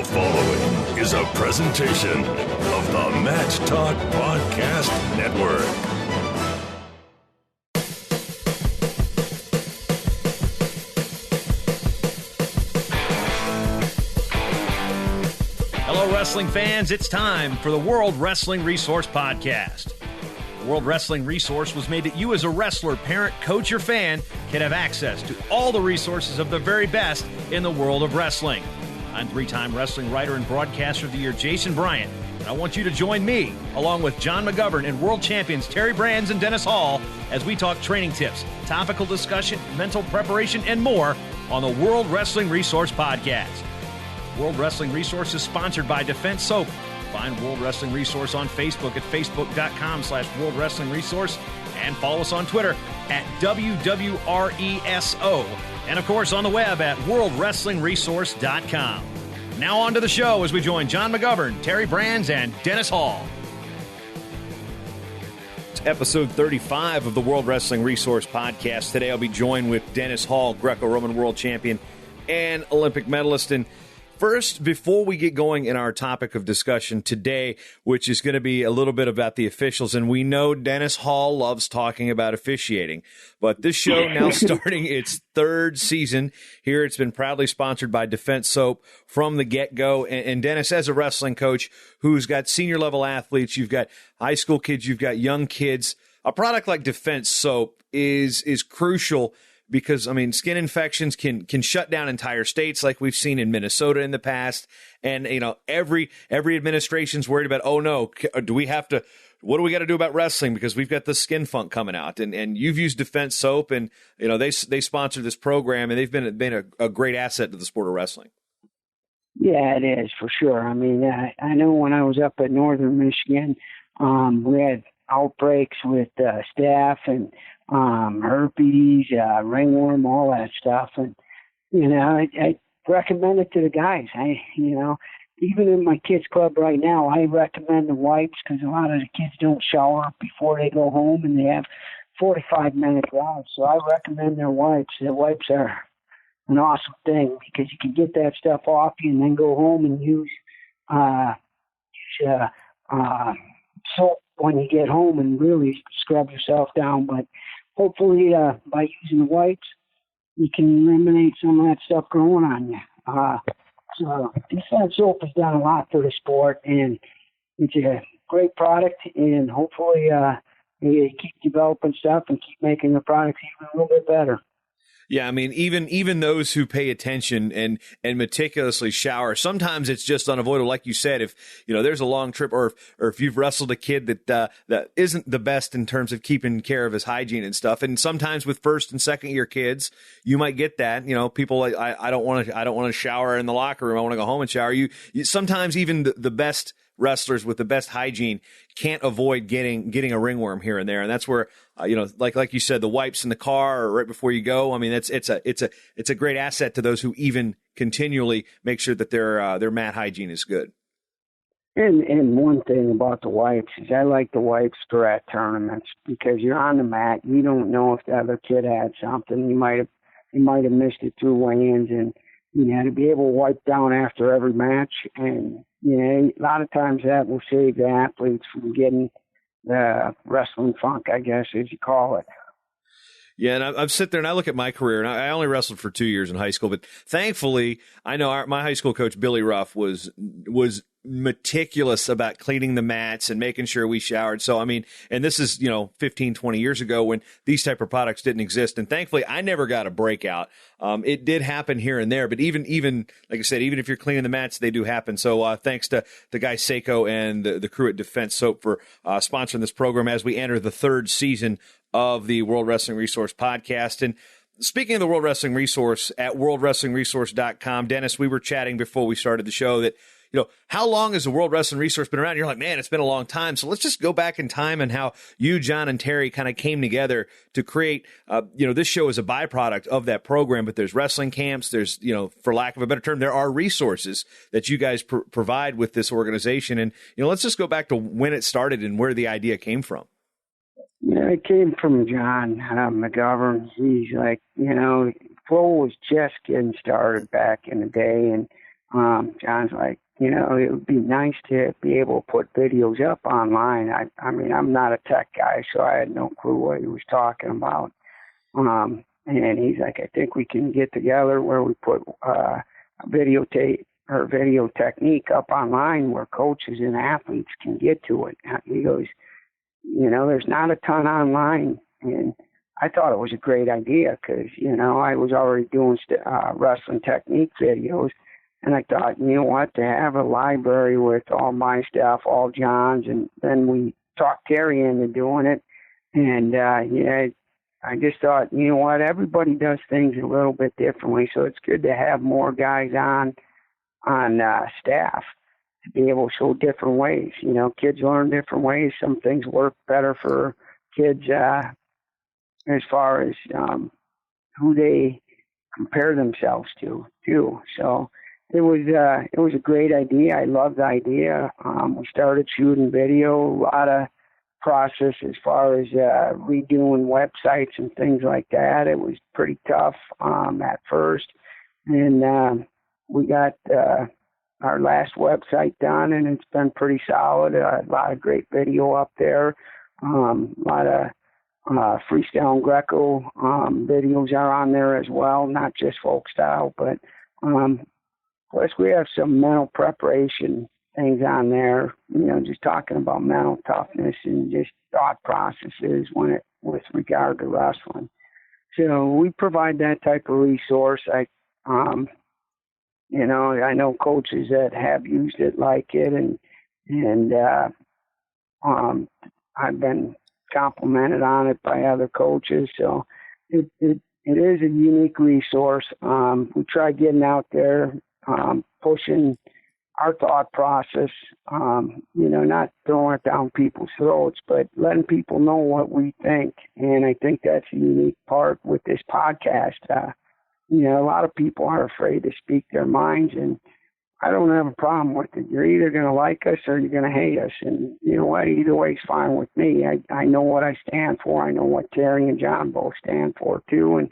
The following is a presentation of the Match Talk Podcast Network. Hello, wrestling fans. It's time for the World Wrestling Resource Podcast. The World Wrestling Resource was made that you as a wrestler, parent, coach, or fan can have access to all the resources of the very best in the world of wrestling. I'm three-time wrestling writer and broadcaster of the year, Jason Bryant, and I want you to join me, along with John McGovern and world champions Terry Brands and Dennis Hall, as we talk training tips, topical discussion, mental preparation, and more on the World Wrestling Resource Podcast. World Wrestling Resource is sponsored by Defense Soap. Find World Wrestling Resource on Facebook at facebook.com/World Wrestling Resource and follow us on Twitter at WWRESO. And, of course, on the web at worldwrestlingresource.com. Now on to the show as we join John McGovern, Terry Brands, and Dennis Hall. It's episode 35 of the World Wrestling Resource Podcast. Today I'll be joined with Dennis Hall, Greco-Roman world champion and Olympic medalist. And first, before we get going in our topic of discussion today, which is going to be a little bit about the officials, and we know Dennis Hall loves talking about officiating, but this show now starting its third season here, it's been proudly sponsored by Defense Soap from the get-go. And Dennis, as a wrestling coach who's got senior-level athletes, you've got high school kids, you've got young kids, a product like Defense Soap is crucial because, I mean, skin infections can shut down entire states like we've seen in Minnesota in the past. And, you know, every administration's worried about, oh, no, what do we got to do about wrestling because we've got the skin funk coming out. And you've used Defense Soap, and, you know, they sponsor this program, and they've been a great asset to the sport of wrestling. Yeah, it is, for sure. I mean, I know when I was up at Northern Michigan, we had outbreaks with staph and herpes, ringworm, all that stuff. And, you know, I recommend it to the guys. Even in my kids' club right now, I recommend the wipes because a lot of the kids don't shower before they go home and they have 45-minute drives. So I recommend their wipes. The wipes are an awesome thing because you can get that stuff off you and then go home and use soap when you get home and really scrub yourself down. But hopefully by using the wipes, you can eliminate some of that stuff growing on you. So Defense Soap has done a lot for the sport, and it's a great product, and hopefully they keep developing stuff and keep making the products even a little bit better. Yeah, I mean, even those who pay attention and meticulously shower, sometimes it's just unavoidable. Like you said, if you know there's a long trip, or if you've wrestled a kid that isn't the best in terms of keeping care of his hygiene and stuff, and sometimes with first and second year kids, you might get that. You know, people like I don't want to shower in the locker room. I want to go home and shower. You sometimes even the best wrestlers with the best hygiene can't avoid getting a ringworm here and there, and that's where like you said, the wipes in the car or right before you go. I mean, it's a great asset to those who even continually make sure that their mat hygiene is good. And one thing about the wipes is I like the wipes for at tournaments because you're on the mat. You don't know if the other kid had something. You might have missed it through weigh-ins, and to be able to wipe down after every match. And a lot of times that will save the athletes from getting the wrestling funk, I guess, as you call it. Yeah, and I've sit there and I look at my career, and I only wrestled for 2 years in high school, but thankfully, I know my high school coach, Billy Ruff, was meticulous about cleaning the mats and making sure we showered. So, I mean, and this is, 15, 20 years ago when these type of products didn't exist. And thankfully, I never got a breakout. It did happen here and there, but even like I said, even if you're cleaning the mats, they do happen. So thanks to the guy Seiko and the crew at Defense Soap for sponsoring this program as we enter the third season of the World Wrestling Resource Podcast. And speaking of the World Wrestling Resource at worldwrestlingresource.com, Dennis, we were chatting before we started the show that, how long has the World Wrestling Resource been around? You're like, man, it's been a long time. So let's just go back in time and how you, John, and Terry kind of came together to create, this show is a byproduct of that program, but there's wrestling camps. There's, for lack of a better term, there are resources that you guys provide with this organization. And, let's just go back to when it started and where the idea came from. Yeah, it came from John McGovern. He's like, Flow was just getting started back in the day, and John's like, it would be nice to be able to put videos up online. I mean, I'm not a tech guy, so I had no clue what he was talking about. And he's like, I think we can get together where we put a videotape or video technique up online where coaches and athletes can get to it. He goes, there's not a ton online. And I thought it was a great idea because, I was already doing wrestling technique videos. And I thought, to have a library with all my stuff, all John's, and then we talked Terry into doing it. And, I just thought, everybody does things a little bit differently. So it's good to have more guys on staff to be able to show different ways. Kids learn different ways. Some things work better for kids as far as who they compare themselves to, too. So it was a great idea. I loved the idea. We started shooting video, a lot of process as far as redoing websites and things like that. It was pretty tough at first. And we got our last website done, and it's been pretty solid. A lot of great video up there. A lot of freestyle and Greco videos are on there as well, not just folk style, but plus we have some mental preparation things on there, just talking about mental toughness and just thought processes with regard to wrestling. So we provide that type of resource. I know coaches that have used it like it, and I've been complimented on it by other coaches. So it is a unique resource. We try getting out there, pushing our thought process, not throwing it down people's throats, but letting people know what we think. And I think that's a unique part with this podcast. A lot of people are afraid to speak their minds, and I don't have a problem with it. You're either going to like us or you're going to hate us. And you know what? Either way is fine with me. I know what I stand for. I know what Terry and John both stand for, too. And,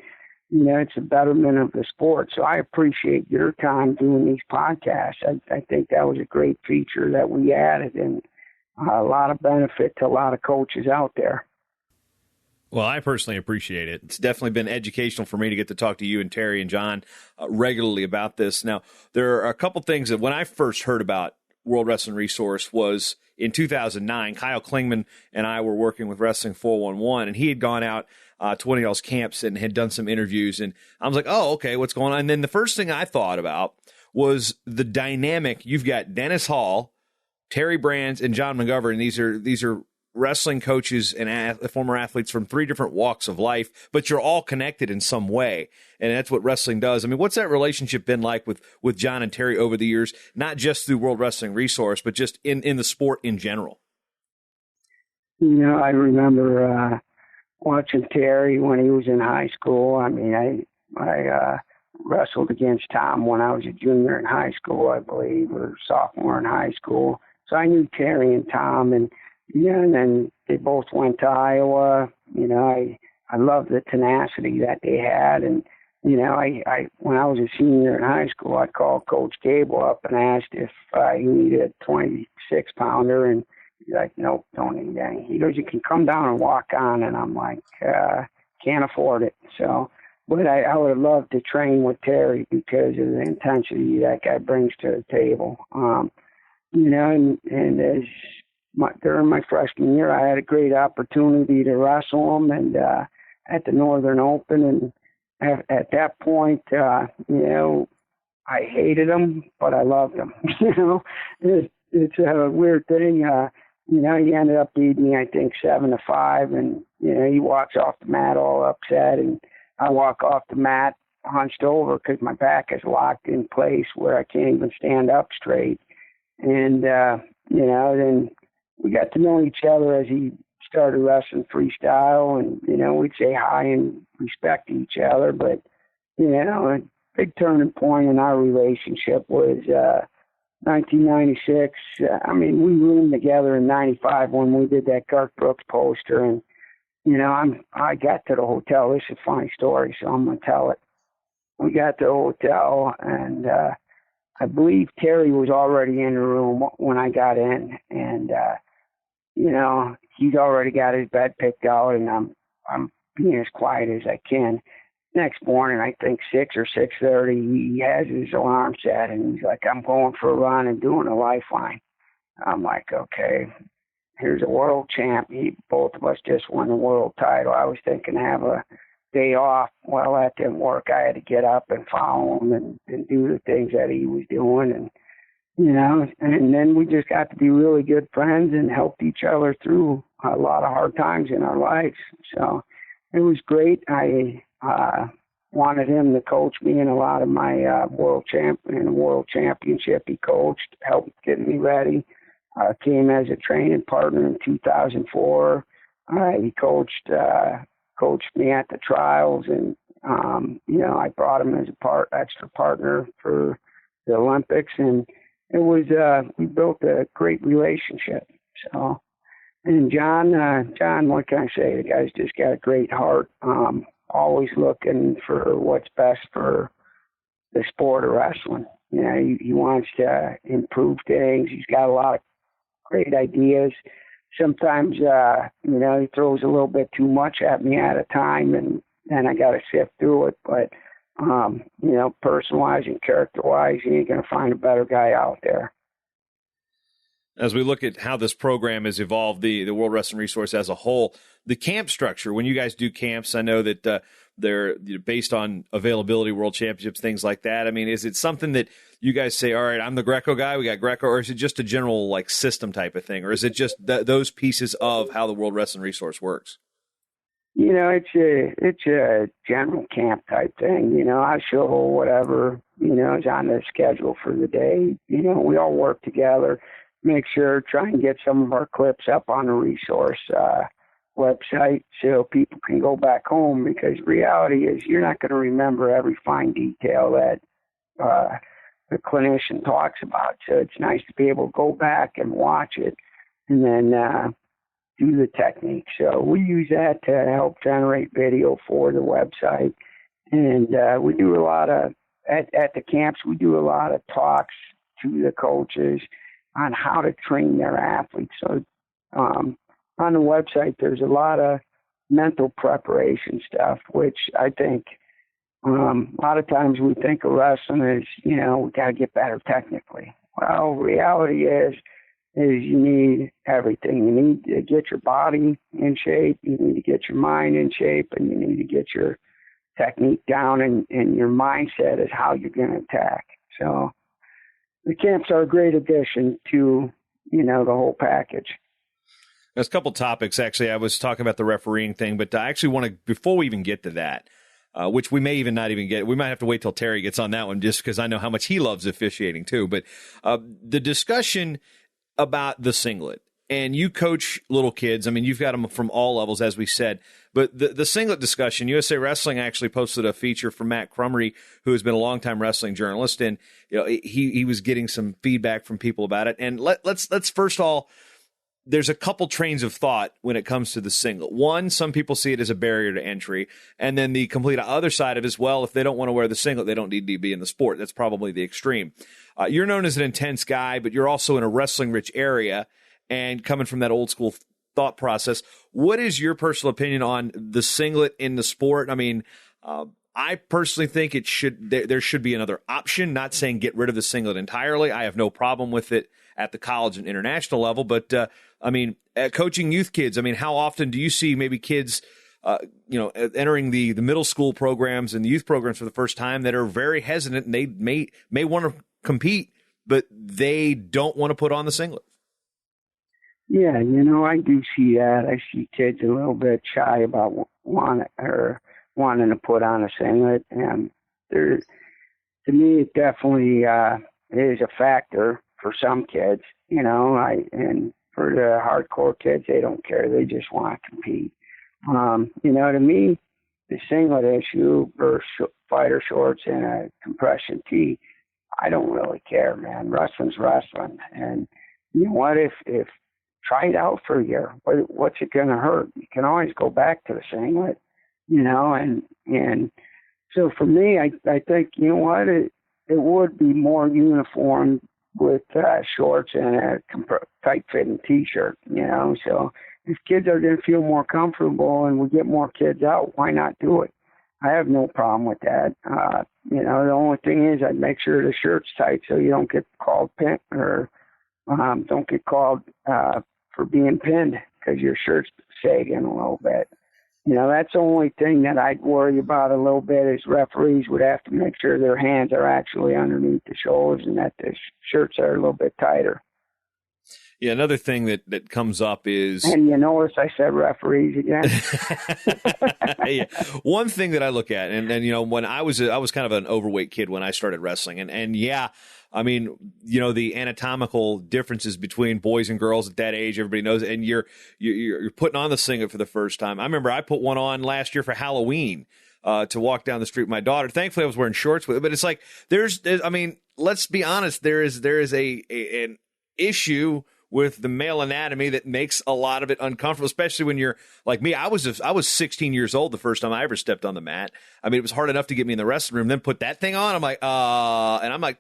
it's a betterment of the sport. So I appreciate your time doing these podcasts. I think that was a great feature that we added, and a lot of benefit to a lot of coaches out there. Well, I personally appreciate it. It's definitely been educational for me to get to talk to you and Terry and John regularly about this. Now, there are a couple things that when I first heard about World Wrestling Resource was in 2009. Kyle Klingman and I were working with Wrestling 411, and he had gone out to one of y'all's camps and had done some interviews. And I was like, oh, okay, what's going on? And then the first thing I thought about was the dynamic. You've got Dennis Hall, Terry Brands, and John McGovern. These are wrestling coaches and former athletes from three different walks of life, but you're all connected in some way. And that's what wrestling does. I mean, what's that relationship been like with John and Terry over the years, not just through World Wrestling Resource, but just in the sport in general? I remember watching Terry when he was in high school. I mean, I wrestled against Tom when I was a junior in high school, I believe, or sophomore in high school. So I knew Terry and Tom, and then they both went to Iowa. I love the tenacity that they had. And, I when I was a senior in high school, I called Coach Gable up and asked if he needed a 26-pounder. And he's like, nope, don't need any. He goes, you can come down and walk on. And I'm like, can't afford it. So, but I would have loved to train with Terry because of the intensity that guy brings to the table. And as during my freshman year, I had a great opportunity to wrestle him and at the Northern Open. And at that point, I hated him, but I loved him. It's a weird thing. He ended up beating me, I think, 7-5. And, he walks off the mat all upset. And I walk off the mat hunched over because my back is locked in place where I can't even stand up straight. And, then we got to know each other as he started wrestling freestyle, and, we'd say hi and respect each other. But, a big turning point in our relationship was 1996. We roomed together in 95 when we did that Garth Brooks poster. And, I got to the hotel. This is a funny story, so I'm going to tell it. We got to the hotel, and I believe Terry was already in the room when I got in, and he's already got his bed picked out, and I'm being as quiet as I can. Next morning, I think 6 or 6:30, he has his alarm set, and he's like, "I'm going for a run and doing a lifeline." I'm like, okay, here's a world champ. Both of us just won the world title. I was thinking to have a day off. Well, that didn't work. I had to get up and follow him and do the things that he was doing. And then we just got to be really good friends and helped each other through a lot of hard times in our lives. So it was great. I wanted him to coach me in a lot of my world championship. He coached, helped get me ready. Came as a training partner in 2004. He coached me at the trials, and I brought him as a extra partner for the Olympics, and it was we built a great relationship. So, and John, what can I say? The guy's just got a great heart. Always looking for what's best for the sport of wrestling. He wants to improve things. He's got a lot of great ideas. Sometimes, he throws a little bit too much at me at a time, and then I got to sift through it. But, person-wise and character-wise, you ain't going to find a better guy out there. As we look at how this program has evolved, the World Wrestling Resource as a whole, the camp structure, when you guys do camps, I know that they're based on availability, world championships, things like that. I mean, is it something that you guys say, all right, I'm the Greco guy, we got Greco, or is it just a general system type of thing? Or is it just those pieces of how the World Wrestling Resource works? It's a general camp type thing. I show whatever, is on the schedule for the day. We all work together, try and get some of our clips up on the resource website so people can go back home, because reality is you're not going to remember every fine detail that the clinician talks about. So it's nice to be able to go back and watch it and then do the technique. So we use that to help generate video for the website. And we do a lot of, at the camps, we do a lot of talks to the coaches on how to train their athletes. So on the website, there's a lot of mental preparation stuff, which I think a lot of times we think of wrestling as, we got to get better technically. Well, reality is you need everything. You need to get your body in shape, you need to get your mind in shape, and you need to get your technique down, and your mindset is how you're going to attack. So the camps are a great addition to, the whole package. There's a couple topics, actually. I was talking about the refereeing thing, but I actually want to, before we even get to that, which we may even not even get, we might have to wait till Terry gets on that one, just because I know how much he loves officiating too. But the discussion about the singlet, and you coach little kids. I mean, you've got them from all levels, as we said. But the singlet discussion, USA Wrestling actually posted a feature from Matt Crummery, who has been a longtime wrestling journalist, and he was getting some feedback from people about it. And let's first of all, there's a couple trains of thought when it comes to the singlet. One, some people see it as a barrier to entry, and then the complete other side of it is, well, if they don't want to wear the singlet, they don't need to be in the sport. That's probably the extreme. You're known as an intense guy, but you're also in a wrestling-rich area, and coming from that old school thought process, what is your personal opinion on the singlet in the sport? I mean, I personally think there should be another option. Not saying get rid of the singlet entirely. I have no problem with it at the college and international level, but coaching youth kids, how often do you see maybe kids, entering the middle school programs and the youth programs for the first time that are very hesitant, and they may want to compete, but they don't want to put on the singlet? Yeah, I do see that. I see kids a little bit shy about wanting to put on a singlet, and to me, it definitely is a factor for some kids. And for the hardcore kids, they don't care; they just want to compete. To me, the singlet issue versus fighter shorts and a compression tee, I don't really care, man. Wrestling's wrestling, and you know what? If try it out for a year. What's it going to hurt? You can always go back to the singlet, and so for me, I think, it would be more uniform with shorts and a tight-fitting T-shirt, So if kids are going to feel more comfortable and we get more kids out, why not do it? I have no problem with that. The only thing is I'd make sure the shirt's tight so you don't get called pinned or don't get called for being pinned because your shirt's sagging a little bit. That's the only thing that I'd worry about a little bit is referees would have to make sure their hands are actually underneath the shoulders and that the shirts are a little bit tighter. Yeah, another thing that comes up is... And you notice I said referees again? Yeah. One thing that I look at, and when I was kind of an overweight kid when I started wrestling, and yeah, I mean, the anatomical differences between boys and girls at that age, everybody knows, and you're putting on the singlet for the first time. I remember I put one on last year for Halloween to walk down the street with my daughter. Thankfully, I was wearing shorts with it, but it's like there's I mean, let's be honest, there is an issue with the male anatomy that makes a lot of it uncomfortable, especially when you're like me. I was 16 years old the first time I ever stepped on the mat. I mean, it was hard enough to get me in the wrestling room, then put that thing on. I'm like, and I'm like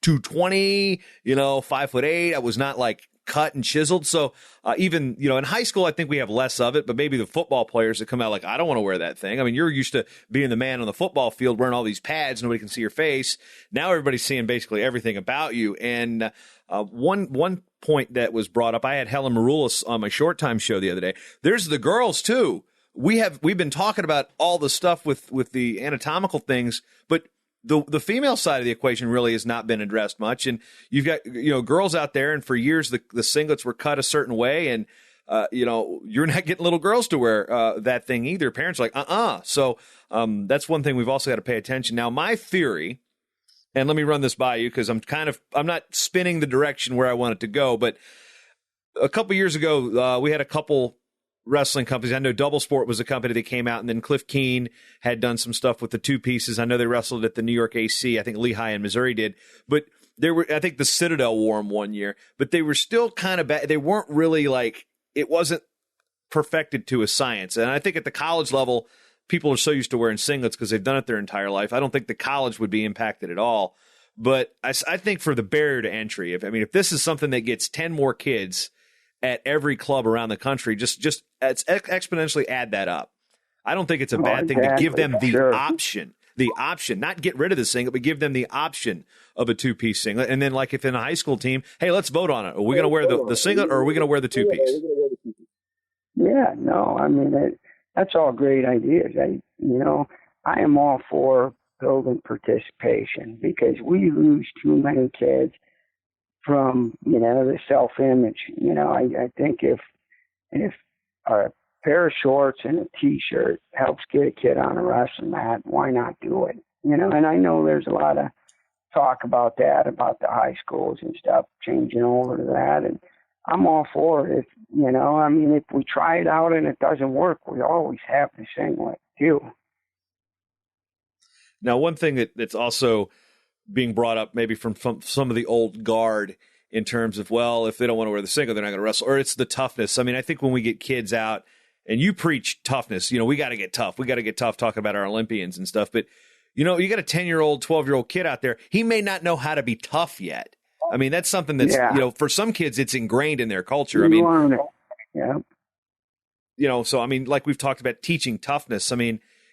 220, 5'8". I was not like cut and chiseled. So even, in high school, I think we have less of it, but maybe the football players that come out like, I don't want to wear that thing. I mean, you're used to being the man on the football field wearing all these pads. Nobody can see your face. Now everybody's seeing basically everything about you. And one point that was brought up, I had Helen Maroulis on my Short Time show the other day. There's the girls too. We've been talking about all the stuff with the anatomical things, but the female side of the equation really has not been addressed much. And you've got, girls out there, and for years the singlets were cut a certain way, and you're not getting little girls to wear that thing either. Parents are like, So that's one thing we've also got to pay attention. Now, my theory, and let me run this by you because I'm not spinning the direction where I want it to go, but a couple years ago, we had a couple wrestling companies. I know Double Sport was a company that came out, and then Cliff Keen had done some stuff with the two pieces. I know they wrestled at the New York AC. I think Lehigh and Missouri did, but I think the Citadel wore them one year, but they were still kind of bad. They weren't really it wasn't perfected to a science. And I think at the college level, people are so used to wearing singlets because they've done it their entire life. I don't think the college would be impacted at all. But I think for the barrier to entry, if this is something that gets 10 more kids at every club around the country, just exponentially add that up. I don't think it's a bad thing to give them the option, not get rid of the singlet, but give them the option of a two-piece singlet. And then if in a high school team, hey, let's vote on it. Are we going to wear the singlet or are we going to wear the two-piece? Yeah, no, that's all great ideas. I am all for building participation because we lose too many kids from, the self-image. I think if a pair of shorts and a T-shirt helps get a kid on a wrestling mat, why not do it? And I know there's a lot of talk about that, about the high schools and stuff changing over to that, and I'm all for it. If we try it out and it doesn't work, we always have the singlet too. Now, one thing that's also being brought up maybe from some of the old guard in terms of, well, if they don't want to wear the singlet, they're not going to wrestle, or it's the toughness. I think when we get kids out and you preach toughness, we got to get tough. We got to get tough talking about our Olympians and stuff. But, you got a 10-year-old, 12-year-old kid out there. He may not know how to be tough yet. That's something that's, for some kids, it's ingrained in their culture. Yeah. So, like we've talked about teaching toughness.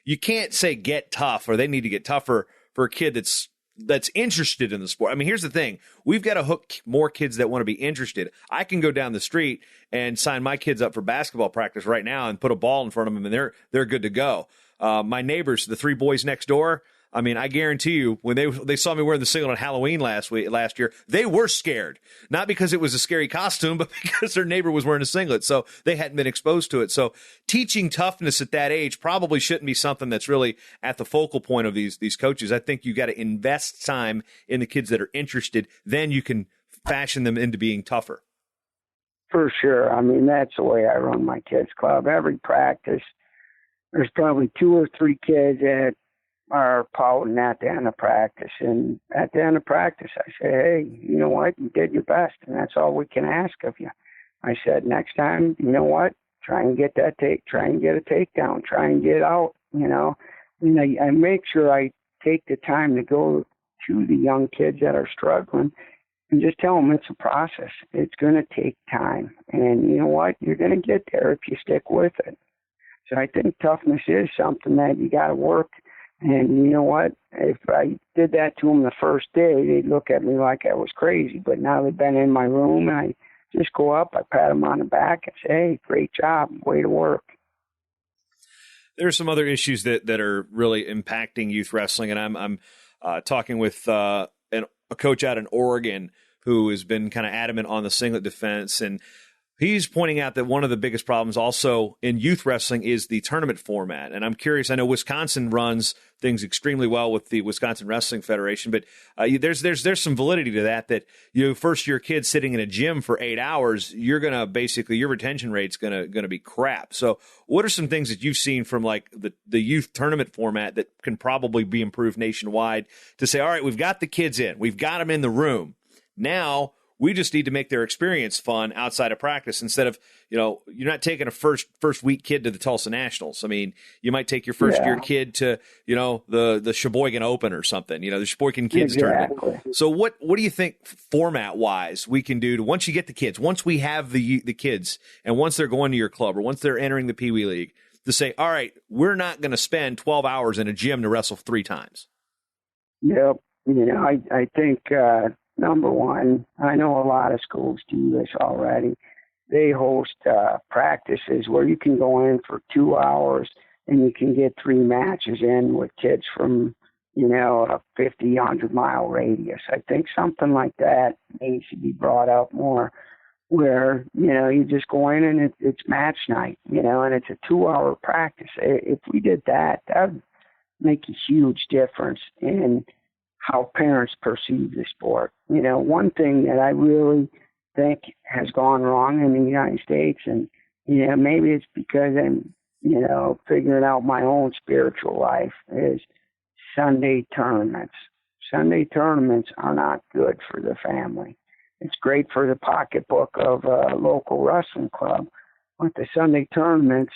You can't say get tough or they need to get tougher for a kid that's interested in the sport. Here's the thing. We've got to hook more kids that want to be interested. I can go down the street and sign my kids up for basketball practice right now and put a ball in front of them, and they're good to go. My neighbors, the three boys next door, I guarantee you, when they saw me wearing the singlet on Halloween last year, they were scared. Not because it was a scary costume, but because their neighbor was wearing a singlet, so they hadn't been exposed to it. So teaching toughness at that age probably shouldn't be something that's really at the focal point of these coaches. I think you got to invest time in the kids that are interested. Then you can fashion them into being tougher. For sure. That's the way I run my kids' club. Every practice, there's probably 2 or 3 kids that are pouting at the end of practice. And at the end of practice, I say, hey, you know what? You did your best, and that's all we can ask of you. I said, next time, you know what? Try and get a takedown. Try and get out, And I make sure I take the time to go to the young kids that are struggling and just tell them it's a process. It's going to take time. And you know what? You're going to get there if you stick with it. So I think toughness is something that you got to work. And you know what? If I did that to them the first day, they'd look at me like I was crazy. But now they've been in my room, and I just go up, I pat them on the back, and say, hey, great job, way to work. There are some other issues that are really impacting youth wrestling, and I'm talking with a coach out in Oregon who has been kind of adamant on the singlet defense, and he's pointing out that one of the biggest problems also in youth wrestling is the tournament format. And I'm curious, I know Wisconsin runs things extremely well with the Wisconsin Wrestling Federation, but there's some validity to that first year kid sitting in a gym for 8 hours, you're going to basically, your retention rate's going to be crap. So what are some things that you've seen from like the youth tournament format that can probably be improved nationwide to say, all right, we've got the kids in, we've got them in the room. Now we just need to make their experience fun outside of practice instead of, you're not taking a first week kid to the Tulsa Nationals. I mean, you might take your first year kid to, the Sheboygan Open or something, the Sheboygan Kids Tournament. So what do you think format wise we can do to, once you get the kids, once we have the kids and once they're going to your club or once they're entering the Pee Wee League to say, all right, we're not going to spend 12 hours in a gym to wrestle 3 times. Yep. I think, number one, I know a lot of schools do this already. They host practices where you can go in for 2 hours and you can get 3 matches in with kids from, a 50, 100-mile radius. I think something like that needs to be brought up more where, you just go in and it's match night, and it's a 2-hour practice. If we did that, that would make a huge difference in how parents perceive the sport. One thing that I really think has gone wrong in the United States, and, maybe it's because I'm, figuring out my own spiritual life, is Sunday tournaments. Sunday tournaments are not good for the family. It's great for the pocketbook of a local wrestling club, but the Sunday tournaments,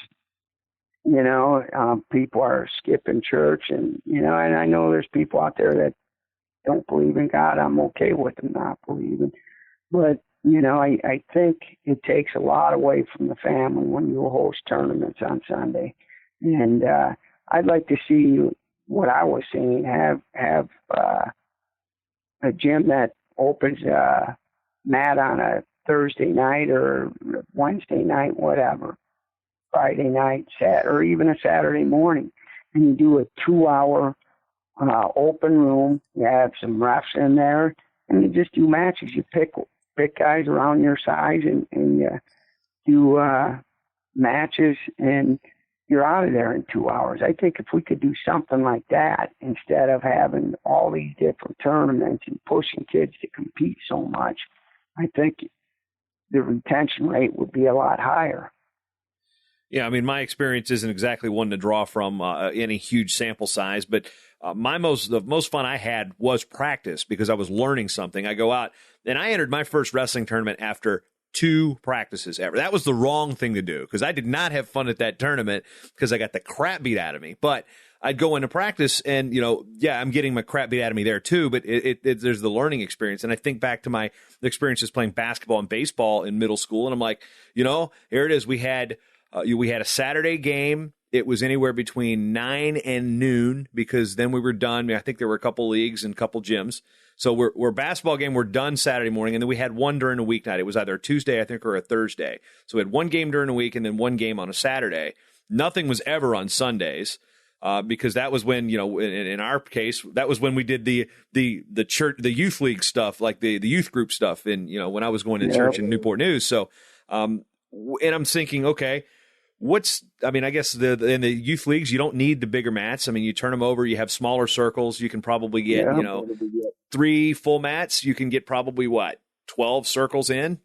people are skipping church, and, and I know there's people out there that don't believe in God. I'm okay with them not believing. But, I think it takes a lot away from the family when you host tournaments on Sunday. And I'd like to see what I was seeing, have a gym that opens a mat on a Thursday night or Wednesday night, whatever, Friday night, or even a Saturday morning. And you do a 2-hour open room. You have some refs in there, and you just do matches. You pick guys around your size, and you do matches, and you're out of there in 2 hours. I think if we could do something like that instead of having all these different tournaments and pushing kids to compete so much, I think the retention rate would be a lot higher. Yeah, I mean, my experience isn't exactly one to draw from any huge sample size, but the most fun I had was practice because I was learning something. I go out, and I entered my first wrestling tournament after 2 practices ever. That was the wrong thing to do because I did not have fun at that tournament because I got the crap beat out of me. But I'd go into practice, and I'm getting my crap beat out of me there too. But there's the learning experience, and I think back to my experiences playing basketball and baseball in middle school, and I'm like, here it is. We had a Saturday game. It was anywhere between 9 and noon because then we were done. I think there were a couple leagues and a couple gyms. So we're basketball game. We're done Saturday morning, and then we had one during a weeknight. It was either a Tuesday, I think, or a Thursday. So we had one game during the week and then one game on a Saturday. Nothing was ever on Sundays because that was when, in our case, that was when we did the church, the youth league stuff, like the youth group stuff, and when I was going to church in Newport News. So, and I'm thinking, okay. I guess in the youth leagues, you don't need the bigger mats. I mean, you turn them over, you have smaller circles. You can probably get, 3 full mats. You can get probably 12 circles in,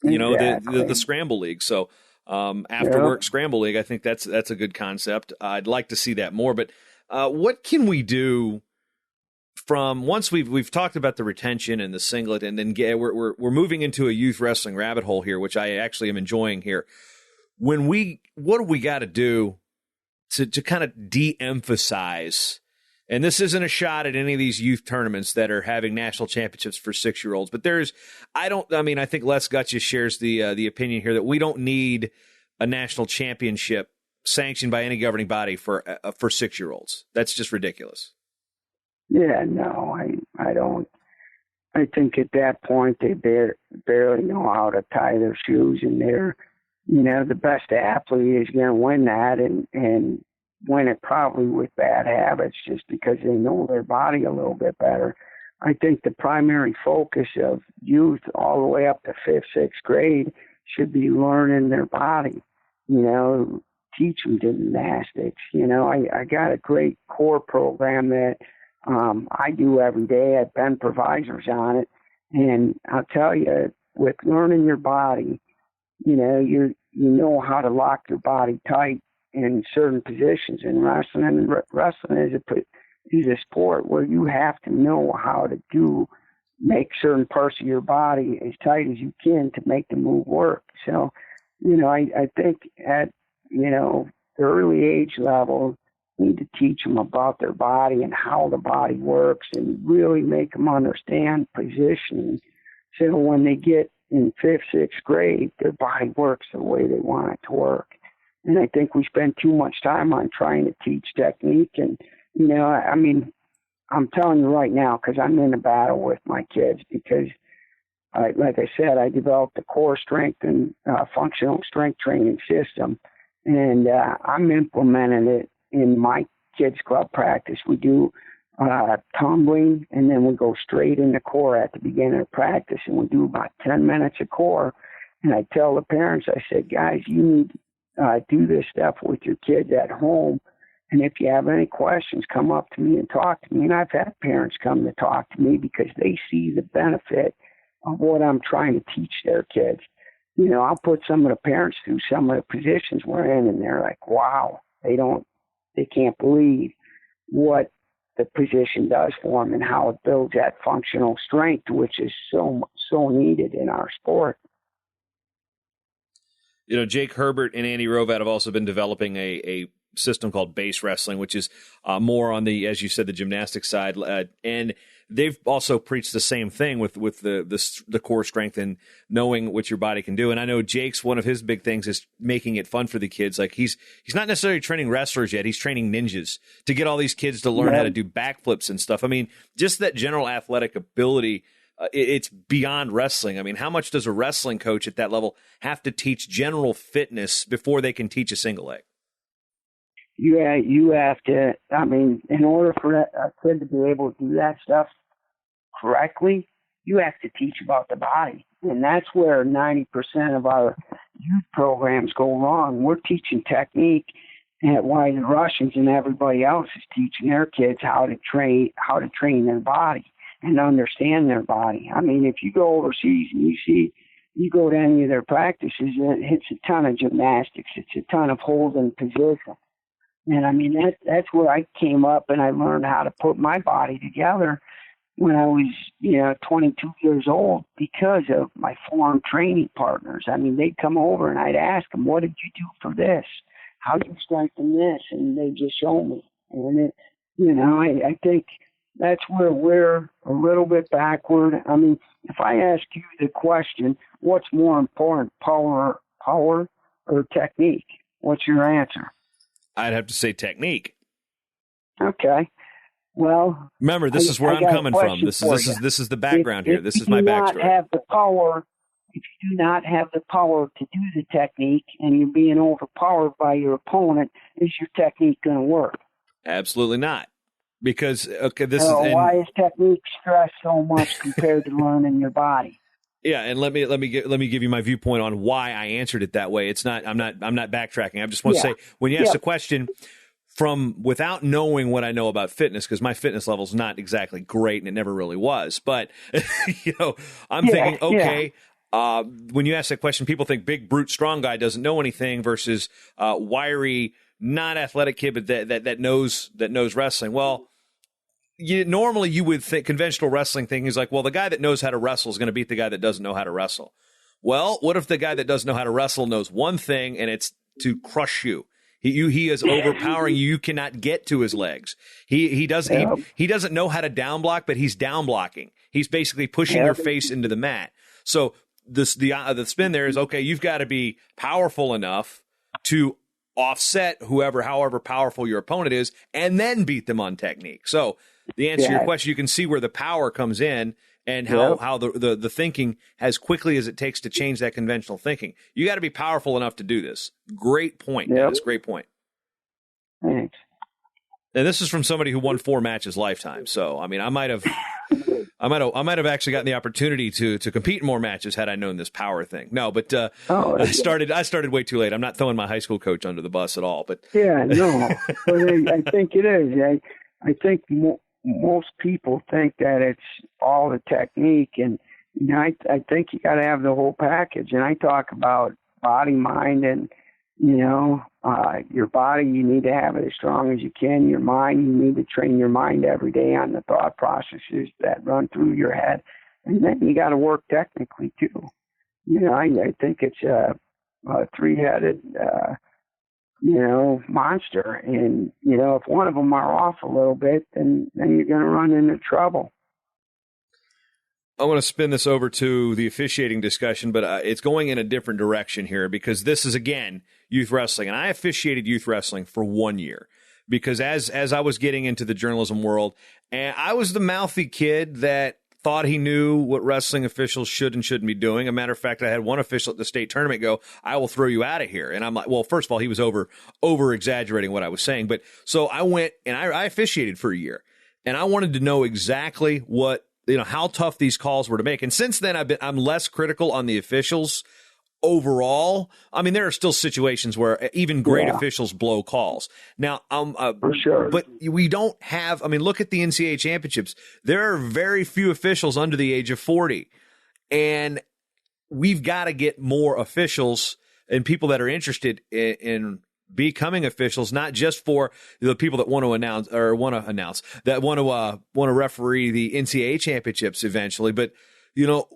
the scramble league. So, after work scramble league, I think that's a good concept. I'd like to see that more, but, what can we do from once we've talked about the retention and the singlet, and then we're moving into a youth wrestling rabbit hole here, which I actually am enjoying here. What do we got to do to kind of de-emphasize And this isn't a shot at any of these youth tournaments that are having national championships for 6-year-olds. But I think Les Gutjes shares the opinion here that we don't need a national championship sanctioned by any governing body for 6-year-olds. That's just ridiculous. Yeah, no, I don't. I think at that point they barely know how to tie their shoes, and they're, the best athlete is going to win that and win it probably with bad habits just because they know their body a little bit better. I think the primary focus of youth all the way up to 5th, 6th grade should be learning their body, teach them gymnastics. I got a great core program that I do every day. I've been provisors on it. And I'll tell you, with learning your body, you know how to lock your body tight in certain positions in wrestling. And wrestling is a sport where you have to know how to make certain parts of your body as tight as you can to make the move work. So, I think at, the early age level, need to teach them about their body and how the body works and really make them understand positioning. So when they get in 5th, 6th grade, their body works the way they want it to work. And I think we spend too much time on trying to teach technique. And, I'm telling you right now, because I'm in a battle with my kids, because like I said, I developed a core strength and functional strength training system, and I'm implementing it in my kids club practice. We do tumbling, and then we go straight into core at the beginning of practice, and we do about 10 minutes of core. And I tell the parents, I said, guys, you need to do this stuff with your kids at home. And if you have any questions, come up to me and talk to me. And I've had parents come to talk to me because they see the benefit of what I'm trying to teach their kids. I'll put some of the parents through some of the positions we're in, and they're like, wow, they can't believe what the position does for them and how it builds that functional strength, which is so needed in our sport. Jake Herbert and Andy Rovat have also been developing a system called base wrestling, which is more on the, as you said, the gymnastic side. And they've also preached the same thing with the core strength and knowing what your body can do. And I know Jake's, one of his big things is making it fun for the kids. Like he's not necessarily training wrestlers yet. He's training ninjas to get all these kids to learn how to do backflips and stuff. I mean, just that general athletic ability, it's beyond wrestling. I mean, how much does a wrestling coach at that level have to teach general fitness before they can teach a single leg? Yeah, you have to, in order for a kid to be able to do that stuff correctly, you have to teach about the body. And that's where 90% of our youth programs go wrong. We're teaching technique, and while the Russians and everybody else is teaching their kids how to train their body and understand their body. If you go overseas and you go to any of their practices, it's a ton of gymnastics. It's a ton of holding position. And that's where I came up and I learned how to put my body together when I was, 22 years old because of my foreign training partners. They'd come over and I'd ask them, what did you do for this? How do you strengthen this? And they just show me. And I think that's where we're a little bit backward. If I ask you the question, what's more important, power or technique? What's your answer? I'd have to say technique. Okay. Well, remember, this is where I'm coming from. This is the background here. This is my backstory. If you do not have the power to do the technique and you're being overpowered by your opponent, is your technique going to work? Absolutely not. Because why is technique stressed so much compared to learning your body? Yeah, and let me give you my viewpoint on why I answered it that way. It's not I'm not backtracking. I just want to say, when you ask the question from without knowing what I know about fitness, because my fitness level is not exactly great and it never really was, but I'm thinking, okay, when you ask that question, people think big brute strong guy doesn't know anything versus wiry, not athletic kid but that knows wrestling. Well, normally you would think conventional wrestling thing is like, well, the guy that knows how to wrestle is going to beat the guy that doesn't know how to wrestle. Well, what if the guy that doesn't know how to wrestle knows one thing, and it's to crush you? He is overpowering you. You cannot get to his legs. He doesn't know how to down block, but he's down blocking. He's basically pushing your face into the mat. So the spin there is, okay, you've got to be powerful enough to offset however powerful your opponent is, and then beat them on technique. So the answer to your question, you can see where the power comes in and how the thinking, as quickly as it takes to change that conventional thinking. You got to be powerful enough to do this. Great point. Yep. That's a great point. Thanks. And this is from somebody who won 4 matches lifetime. So, I mean, I might have actually gotten the opportunity to compete in more matches had I known this power thing. No, but I started way too late. I'm not throwing my high school coach under the bus at all. But yeah, no, but I think it is. I think most people think that it's all the technique, and I think you got to have the whole package. And I talk about body, mind, and your body, you need to have it as strong as you can. Your mind, you need to train your mind every day on the thought processes that run through your head. And then you got to work technically too. I think it's a three-headed, monster. And, if one of them are off a little bit, then you're going to run into trouble. I want to spin this over to the officiating discussion, but it's going in a different direction here because this is, again, youth wrestling. And I officiated youth wrestling for 1 year because as I was getting into the journalism world, and I was the mouthy kid that thought he knew what wrestling officials should and shouldn't be doing. A matter of fact, I had one official at the state tournament go, "I will throw you out of here." And I'm like, well, first of all, he was over exaggerating what I was saying. But so I went and I officiated for a year, and I wanted to know exactly how tough these calls were to make. And since then, I'm less critical on the officials overall. I mean, there are still situations where even great officials blow calls. Now, for sure. But we don't have, look at the NCAA championships. There are very few officials under the age of 40. And we've got to get more officials and people that are interested in becoming officials, not just for the people that want to referee the NCAA championships eventually, but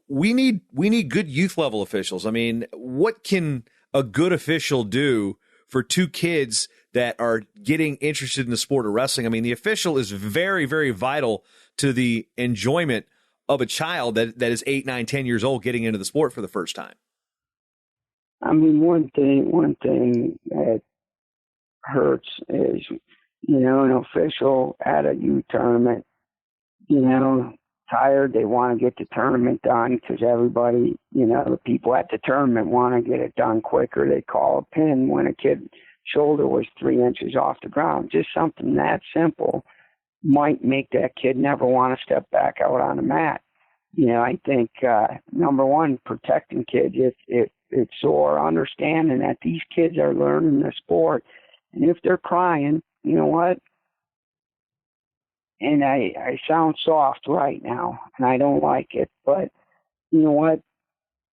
we need good youth level officials. I mean, what can a good official do for 2 kids that are getting interested in the sport of wrestling? I mean, the official is very, very vital to the enjoyment of a child that is 8, 9, 10 years old getting into the sport for the first time. I mean, one thing that hurts is, an official at a youth tournament, tired, they want to get the tournament done because everybody, the people at the tournament want to get it done quicker. They call a pin when a kid's shoulder was 3 inches off the ground. Just something that simple might make that kid never want to step back out on the mat. I think, number one, protecting kids, if it's sore, understanding that these kids are learning the sport. And if they're crying, you know what? And I sound soft right now, and I don't like it, but you know what?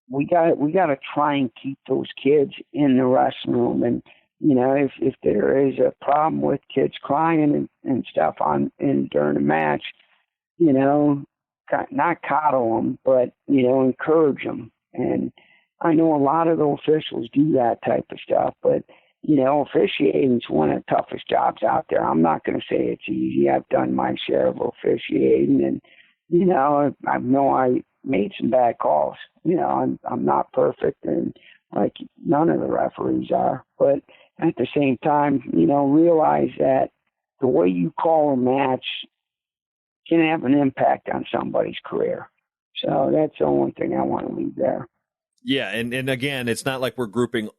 We got to try and keep those kids in the restroom. And if there is a problem with kids crying and stuff during a match, not coddle them, but encourage them. And I know a lot of the officials do that type of stuff, but officiating is one of the toughest jobs out there. I'm not going to say it's easy. I've done my share of officiating, and I know I made some bad calls. I'm not perfect, and like none of the referees are. But at the same time, realize that the way you call a match can have an impact on somebody's career. So that's the only thing I want to leave there. Yeah, and again, it's not like we're grouping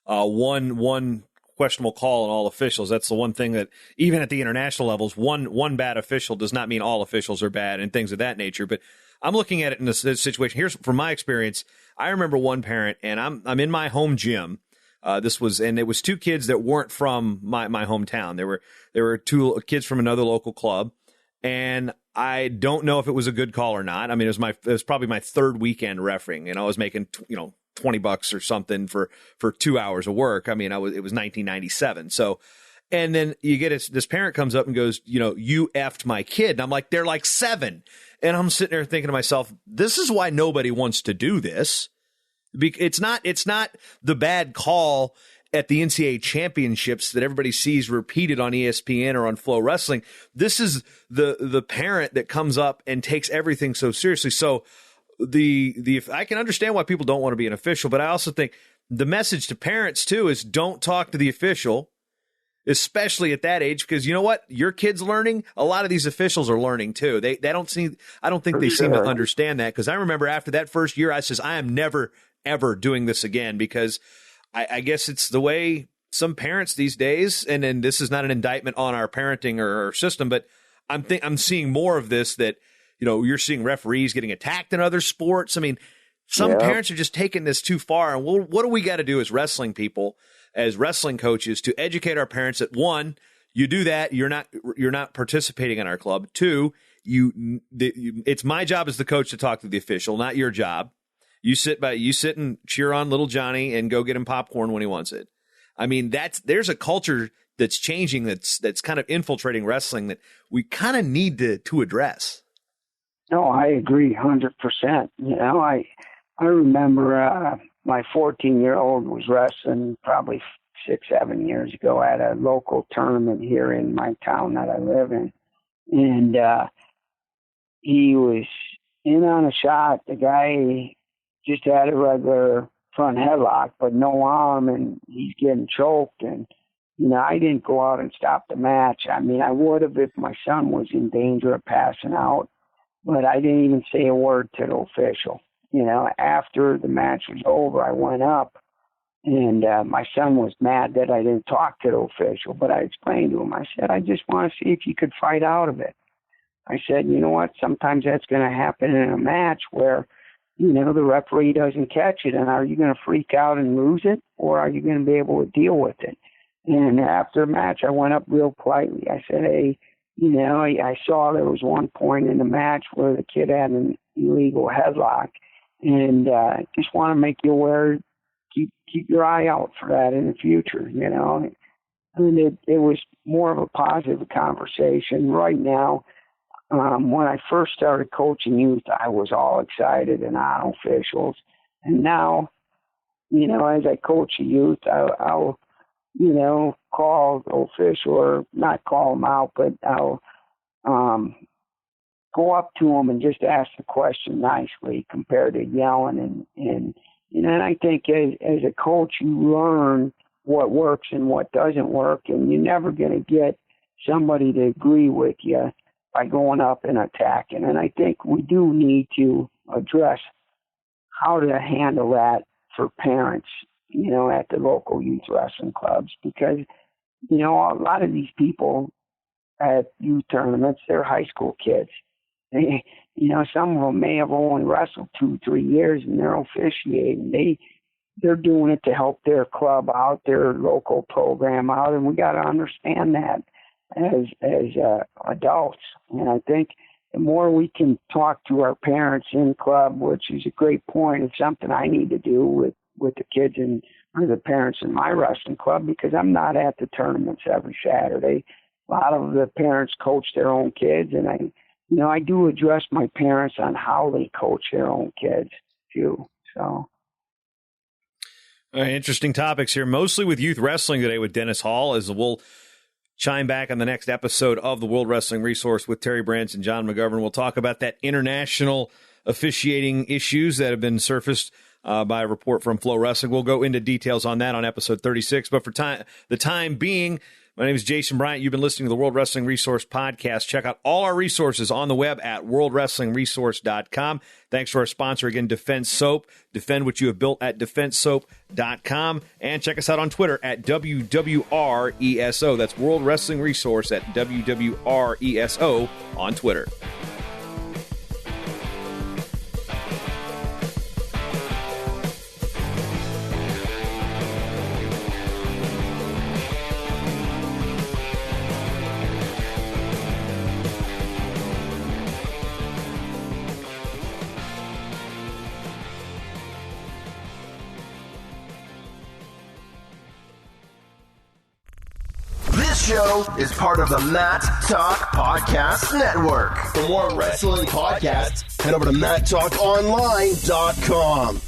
one questionable call on all officials. That's the one thing that even at the international levels, one bad official does not mean all officials are bad and things of that nature. But I'm looking at it in this situation. Here's from my experience. I remember one parent, and I'm in my home gym. It was 2 kids that weren't from my hometown. There were 2 kids from another local club, and I don't know if it was a good call or not. I mean, it was probably my 3rd weekend refereeing, and I was making $20 or something for 2 hours of work. I mean, it was 1997. So, and then you get this parent comes up and goes, you effed my kid. And I'm like, they're like 7. And I'm sitting there thinking to myself, this is why nobody wants to do this. It's not the bad call at the NCAA championships that everybody sees repeated on ESPN or on Flow Wrestling. This is the parent that comes up and takes everything so seriously. So I can understand why people don't want to be an official, but I also think the message to parents too is don't talk to the official, especially at that age, because you know what? Your kid's learning. A lot of these officials are learning too. I don't think they seem to understand that, because I remember after that first year, I says, I am never, ever doing this again, because I guess it's the way some parents these days, and then this is not an indictment on our parenting or our system, but I'm seeing more of this, that, you know, you're seeing referees getting attacked in other sports. I mean, some parents are just taking this too far. And what do we got to do as wrestling people, as wrestling coaches, to educate our parents that, one, you do that, you're not participating in our club. Two, it's my job as the coach to talk to the official, not your job. You sit and cheer on little Johnny and go get him popcorn when he wants it. I mean, there's a culture that's changing, that's kind of infiltrating wrestling, that we kind of need to address. No, I agree 100%. You know, I remember my 14-year-old was wrestling probably 6-7 years ago at a local tournament here in my town that I live in. And he was in on a shot. The guy just had a regular front headlock, but no arm, and he's getting choked. And, you know, I didn't go out and stop the match. I mean, I would have if my son was in danger of passing out, but I didn't even say a word to the official. You know, after the match was over, I went up, and my son was mad that I didn't talk to the official, but I explained to him. I said, I just want to see if you could fight out of it. I said, you know what, sometimes that's going to happen in a match where, you know, the referee doesn't catch it, and are you going to freak out and lose it, or are you going to be able to deal with it? And after the match, I went up real politely. I said, hey, you know, I saw there was one point in the match where the kid had an illegal headlock, and just want to make you aware, keep your eye out for that in the future, you know. And it was more of a positive conversation. Right now, when I first started coaching youth, I was all excited and on officials. And now, you know, as I coach a youth, I'll you know, call the official, or not call them out, but I'll go up to them and just ask the question nicely compared to yelling. And you know, and I think as a coach, you learn what works and what doesn't work, and you're never going to get somebody to agree with you by going up and attacking. And I think we do need to address how to handle that for parents, you know, at the local youth wrestling clubs, because, you know, a lot of these people at youth tournaments, they're high school kids. They, you know, some of them may have only wrestled 2-3 years, and they're officiating. They're doing it to help their club out, their local program out, and we got to understand that as adults. And I think the more we can talk to our parents in club, which is a great point, it's something I need to do with the kids or the parents in my wrestling club, because I'm not at the tournaments every Saturday. A lot of the parents coach their own kids, and I do address my parents on how they coach their own kids too. So. Interesting topics here, mostly with youth wrestling today with Dennis Hall, as we'll chime back on the next episode of the World Wrestling Resource with Terry Brantz and John McGovern. We'll talk about that international officiating issues that have been surfaced by a report from Flow Wrestling. We'll go into details on that on episode 36. But for the time being, my name is Jason Bryant. You've been listening to the World Wrestling Resource Podcast. Check out all our resources on the web at worldwrestlingresource.com. Thanks to our sponsor again, Defense Soap. Defend what you have built at defensesoap.com. And check us out on Twitter at WWRESO. That's World Wrestling Resource at WWRESO on Twitter. Show is part of the Matt Talk Podcast Network. For more wrestling podcasts, head over to MattTalkOnline.com.